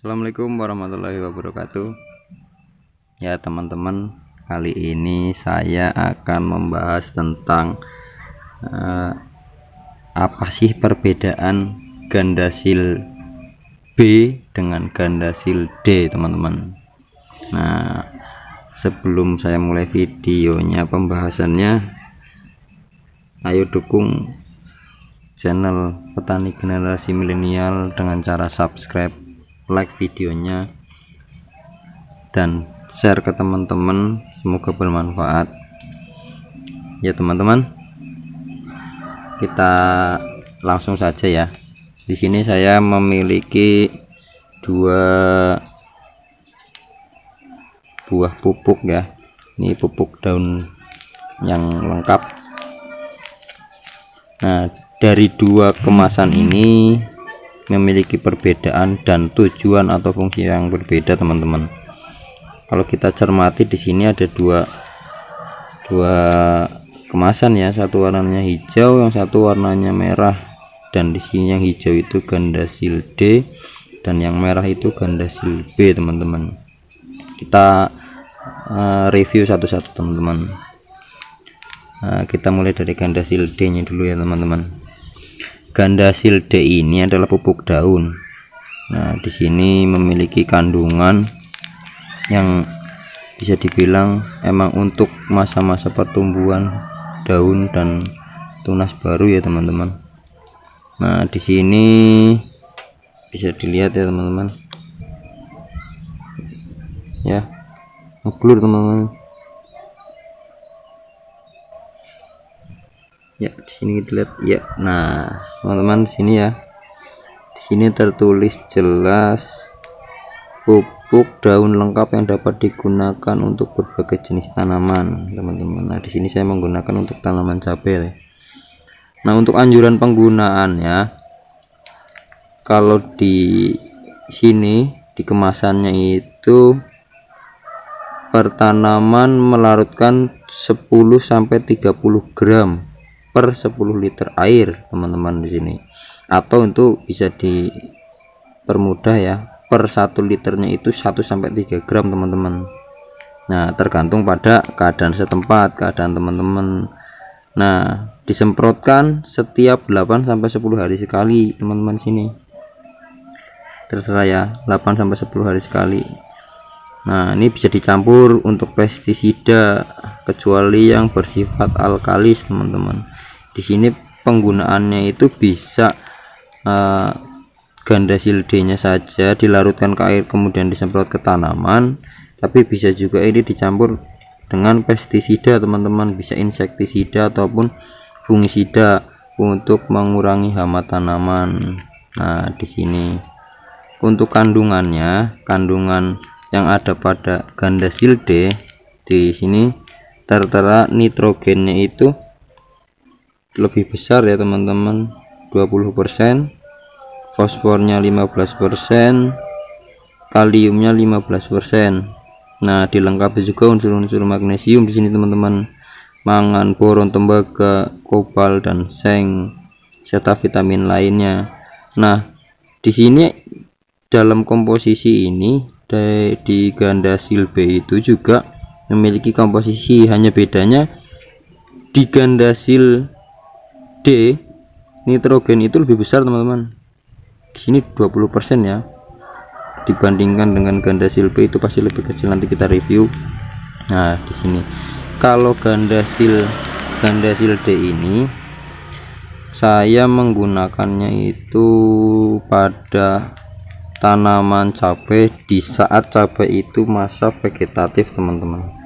Assalamualaikum warahmatullahi wabarakatuh. Ya teman-teman, kali ini saya akan membahas tentang apa sih perbedaan gandasil B dengan gandasil D, teman-teman. Nah, sebelum saya mulai videonya, pembahasannya, ayo dukung channel Petani Generasi Milenial dengan cara subscribe, like videonya, dan share ke teman-teman. Semoga bermanfaat ya teman-teman. Kita langsung saja ya. Di sini saya memiliki dua buah pupuk ya. Ini pupuk daun yang lengkap. Nah, dari dua kemasan ini memiliki perbedaan dan tujuan atau fungsi yang berbeda, teman-teman. Kalau kita cermati, di sini ada dua kemasan ya, satu warnanya hijau, yang satu warnanya merah. Dan di sini yang hijau itu gandasil D dan yang merah itu gandasil B, teman-teman. Kita review satu-satu, teman-teman. Kita mulai dari gandasil D nya dulu ya, teman-teman. Gandasil D ini adalah pupuk daun. Nah, di sini memiliki kandungan yang bisa dibilang emang untuk masa-masa pertumbuhan daun dan tunas baru ya, teman-teman. Nah, di sini bisa dilihat ya, teman-teman. Ya, ngeblur, teman-teman. Ya, di sini kita lihat ya. Nah, teman-teman, di sini ya. Di sini tertulis jelas pupuk daun lengkap yang dapat digunakan untuk berbagai jenis tanaman, teman-teman. Nah, di sini saya menggunakan untuk tanaman cabai. Nah, untuk anjuran penggunaannya, kalau di sini di kemasannya itu per tanaman melarutkan 10-30 gram per 10 liter air, teman-teman, di sini. Atau untuk bisa dipermudah ya, per 1 liternya itu 1-3 gram, teman-teman. Nah, tergantung pada keadaan setempat, keadaan teman-teman. Nah, disemprotkan setiap 8-10 hari sekali, teman-teman. Sini terserah ya, 8-10 hari sekali. Nah, ini bisa dicampur untuk pestisida kecuali yang bersifat alkalis, teman-teman. Di sini penggunaannya itu bisa gandasil D nya saja dilarutkan ke air kemudian disemprot ke tanaman, tapi bisa juga ini dicampur dengan pestisida, teman-teman. Bisa insektisida ataupun fungisida untuk mengurangi hama tanaman. Nah, di sini untuk kandungannya, kandungan yang ada pada gandasil D, di sini tertera nitrogennya itu lebih besar ya, teman-teman, 20%, fosfornya 15%, kaliumnya 15%. Nah, dilengkapi juga unsur-unsur magnesium di sini, teman-teman. Mangan, boron, tembaga, kobal, dan seng, serta vitamin lainnya. Nah, di sini dalam komposisi ini di gandasil B itu juga memiliki komposisi, hanya bedanya di gandasil D nitrogen itu lebih besar, teman-teman. Di sini 20% ya, dibandingkan dengan gandasil B itu pasti lebih kecil, nanti kita review. Nah, di sini kalau gandasil D ini saya menggunakannya itu pada tanaman cabai di saat cabai itu masa vegetatif, teman-teman.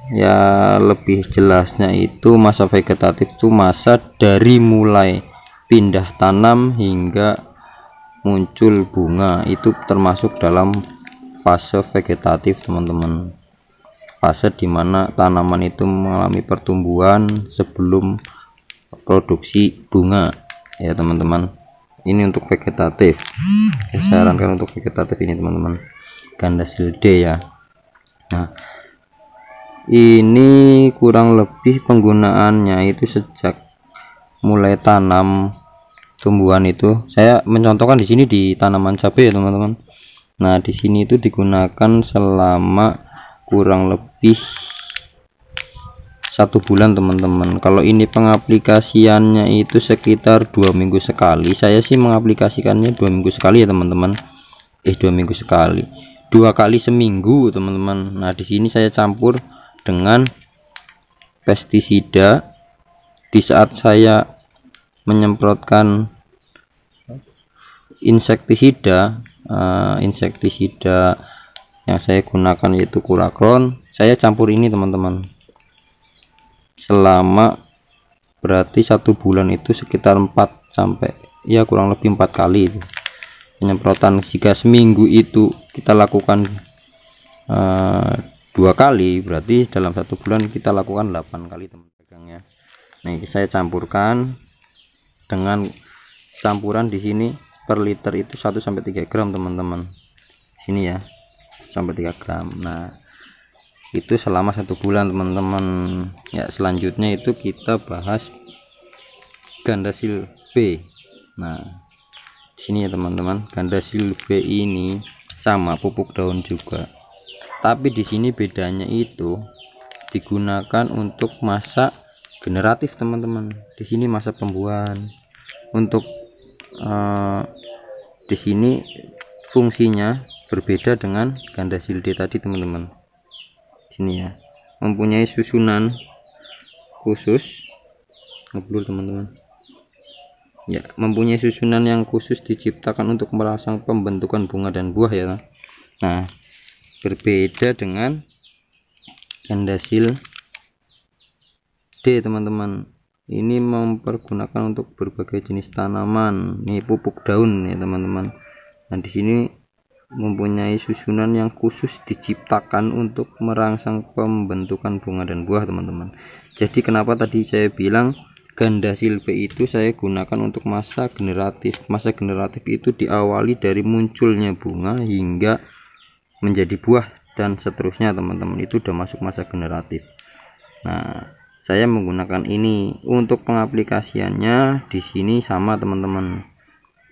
Ya, lebih jelasnya itu masa vegetatif itu masa dari mulai pindah tanam hingga muncul bunga, itu termasuk dalam fase vegetatif, teman-teman. Fase dimana tanaman itu mengalami pertumbuhan sebelum produksi bunga ya, teman-teman. Ini untuk vegetatif, saya sarankan untuk vegetatif ini, teman-teman, gandasil D ya. Nah, ini kurang lebih penggunaannya itu sejak mulai tanam tumbuhan itu. Saya mencontohkan di sini di tanaman cabai ya teman-teman. Nah di sini itu digunakan selama kurang lebih 1 bulan teman-teman. Kalau ini pengaplikasiannya itu sekitar 2 minggu sekali. Saya sih mengaplikasikannya 2 minggu sekali ya teman-teman. 2 minggu sekali, 2 kali seminggu teman-teman. Nah di sini saya campur dengan pestisida. Di saat saya menyemprotkan insektisida yang saya gunakan yaitu Kuracron, saya campur ini teman-teman selama berarti 1 bulan itu sekitar 4 sampai ya kurang lebih 4 kali itu penyemprotan. Jika seminggu itu kita lakukan 2 kali, berarti dalam 1 bulan kita lakukan 8 kali teman-teman. Nah ini saya campurkan dengan campuran di sini per liter itu 1 sampai 3 gram teman-teman. Sini ya, sampai 3 gram. Nah itu selama 1 bulan teman-teman. Ya selanjutnya itu kita bahas Gandasil B. Nah di sini ya teman-teman, Gandasil B ini sama pupuk daun juga, tapi di sini bedanya itu digunakan untuk masa generatif teman-teman. Di sini masa pembuahan. Untuk di sini fungsinya berbeda dengan Gandasil D tadi teman-teman. Sini ya, mempunyai susunan khusus, ngeblur teman-teman. Ya, mempunyai susunan yang khusus diciptakan untuk merangsang pembentukan bunga dan buah ya. Nah, berbeda dengan Gandasil D teman-teman. Ini mempergunakan untuk berbagai jenis tanaman. Ini pupuk daun ya teman-teman. Nah, di sini mempunyai susunan yang khusus diciptakan untuk merangsang pembentukan bunga dan buah teman-teman. Jadi kenapa tadi saya bilang Gandasil B itu saya gunakan untuk masa generatif. Masa generatif itu diawali dari munculnya bunga hingga menjadi buah dan seterusnya teman-teman. Itu udah masuk masa generatif. Nah, saya menggunakan ini untuk pengaplikasiannya di sini sama teman-teman.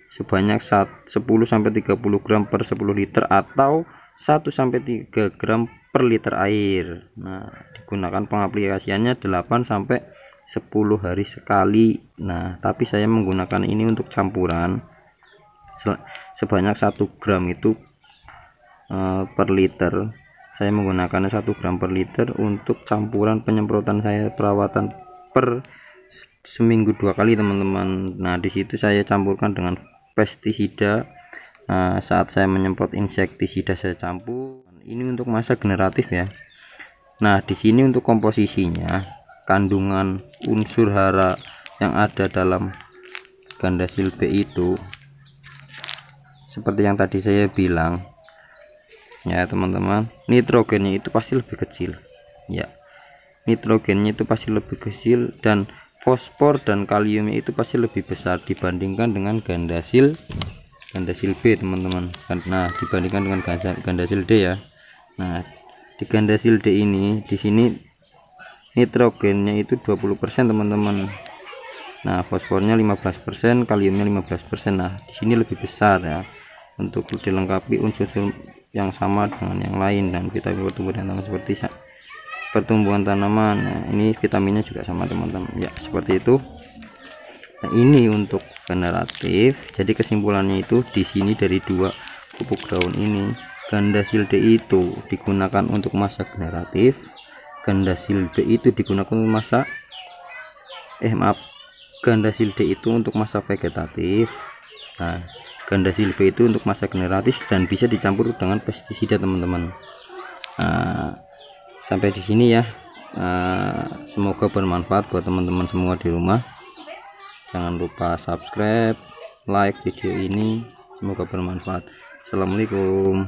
Sebanyak 10 sampai 30 gram per 10 liter atau 1 sampai 3 gram per liter air. Nah, digunakan pengaplikasiannya 8 sampai 10 hari sekali. Nah tapi saya menggunakan ini untuk campuran sebanyak 1 gram itu per liter. Saya menggunakannya 1 gram per liter untuk campuran penyemprotan saya perawatan per seminggu 2 kali teman-teman. Nah disitu saya campurkan dengan pestisida. Saat saya menyemprot insektisida saya campur. Ini untuk masa generatif ya. Nah di sini untuk komposisinya, kandungan unsur hara yang ada dalam Gandasil B itu seperti yang tadi saya bilang ya teman-teman, nitrogennya itu pasti lebih kecil ya, nitrogennya itu pasti lebih kecil, dan fosfor dan kaliumnya itu pasti lebih besar dibandingkan dengan Gandasil B teman-teman. Nah dibandingkan dengan Gandasil D ya. Nah di Gandasil D ini di sini nitrogennya itu 20% teman-teman. Nah fosfornya 15%, kaliumnya 15%. Nah di sini lebih besar ya, untuk dilengkapi unsur yang sama dengan yang lain dan vitamin pertumbuhan tanaman seperti pertumbuhan tanaman. Nah ini vitaminnya juga sama teman-teman ya, seperti itu. Nah ini untuk generatif. Jadi kesimpulannya itu di sini dari 2 pupuk daun ini, Gandasil D itu digunakan untuk masa generatif, Gandasil D itu digunakan untuk masa Gandasil D itu untuk masa vegetatif. Nah Gandasil B itu untuk masa generatif dan bisa dicampur dengan pestisida teman-teman. Sampai di sini ya. Semoga bermanfaat buat teman-teman semua di rumah. Jangan lupa subscribe, like video ini. Semoga bermanfaat. Assalamualaikum.